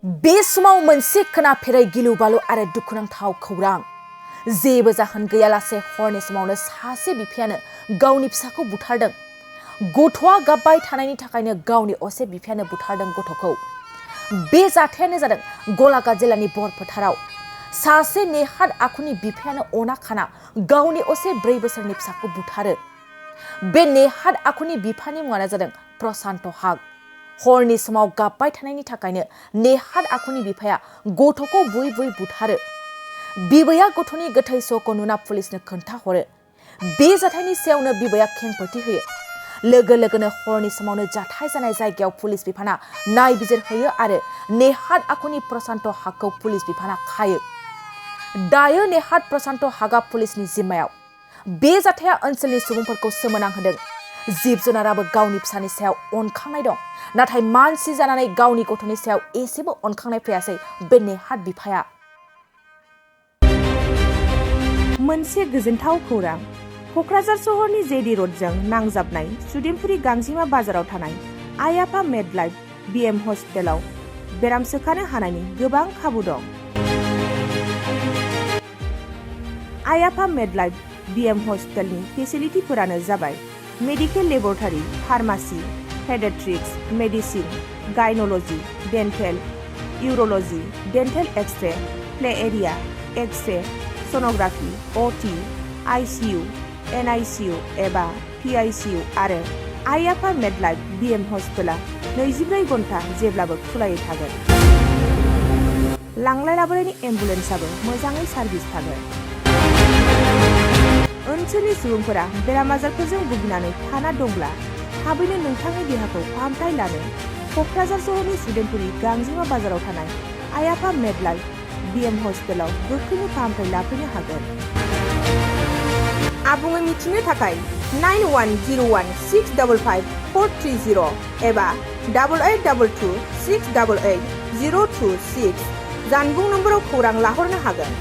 बे समाव मोनसे खोनाफेरै गिलु-बालु आरो दुखुनांथाव खौरां। जेबो जाहोन गैयालासे हरनि समावनो सासे बिफायानो गावनि फिसाखौ बुथारदों। गथ'आ गाबबाय थानायनि थाखायनो गावनि असे बिफायानो बुथारदों गथ'खौ। बे जाथायानो जादों गलाघाट जिल्लानि बरफोथाराव। सासे नेहाद आखुनि बिफायानो अना खाना गावनि असे 4 बोसोरनि फिसाखौ बुथारो। बे नेहाद आखुनि बिफानि मुङानो जादों प्रशान्त हाग। हरनि समाव गाबबाय थानायनि थाखायनो नेहाद आखुनि बिफाया गथ'खौ बुयै बुयै बुथारो। बिबैया गथ'नि गोथै सहखौ नुना पुलिसनो खोन्थाहरो। बे जाथायनि सायावनो बिबैया खेंफोरथि होयो। लोगो लोगोनो हरनि समावनो जाथाय जानाय जायगायाव पुलिस बिफाना नायबिजिर होयो आरो नेहाद आखुनि प्रशान्त हागखौ पुलिस बिफाना खायो। दायो नेहाद प्रशान्त हागआ पुलिसनि जिम्मायाव। बे जाथाया ओनसोलनि सुबुंफोरखौ सोमोनांहोदों। जिब-जुनाराबो गावनि फिसानि सायाव अनखांनाय दं। नाथाय मानसि जानानै गावनि गथ'नि सायाव एसेबो अनखांनाय फैयासै बे नेहाद बिफाया। मोनसे गोजोनथाव खौरां। कक्राझार सहरनि जेडी रडजों नांजाबनाय सुदेमपुरी गांजिमा बाजाराव थानाय आइ आफा मेडलाइफ बिएम हस्पिटालाव बेराम सोखानो हानायनि गोबां खाबु दं। आइ आफा मेडलाइफ बिएम हस्पिटालनि फेसिलिटिफोरानो जाबाय medical laboratory, pharmacy, paediatrics, medicine, gynaecology, dental, urology, dental x-ray, play area, x-ray, sonography, OT, ICU, NICU एबा पीआईसीयू आरो आइ आफा मेडलाइफ बिएम हस्पिटाला 24 घन्टा जेब्लाबो खुलायै थागोन। लांलाय लाबोलायनि एम्बुलेन्सआबो मोजाङै सार्भिस थागोन। ओनसोलनि सुबुंफोरा बेराम आजारफोरजों भुगिनानै थाना दंब्ला थाबैनो नोंथांनि देहाखौ फाहामथाय लानो कक्राझार सहरनि सुदेमपुरी गांजिमा बाजाराव थानाय आइ आफा मेडलाइफ बिएम हस्पिटालाव गोख्रैनो फाहामथाय लाफैनो हागोन। आबुङै मिथिनो थाखाय 9101655430 एबा 8822 688 026 जानबुं नम्बराव खौरां लाहरनो हागोन।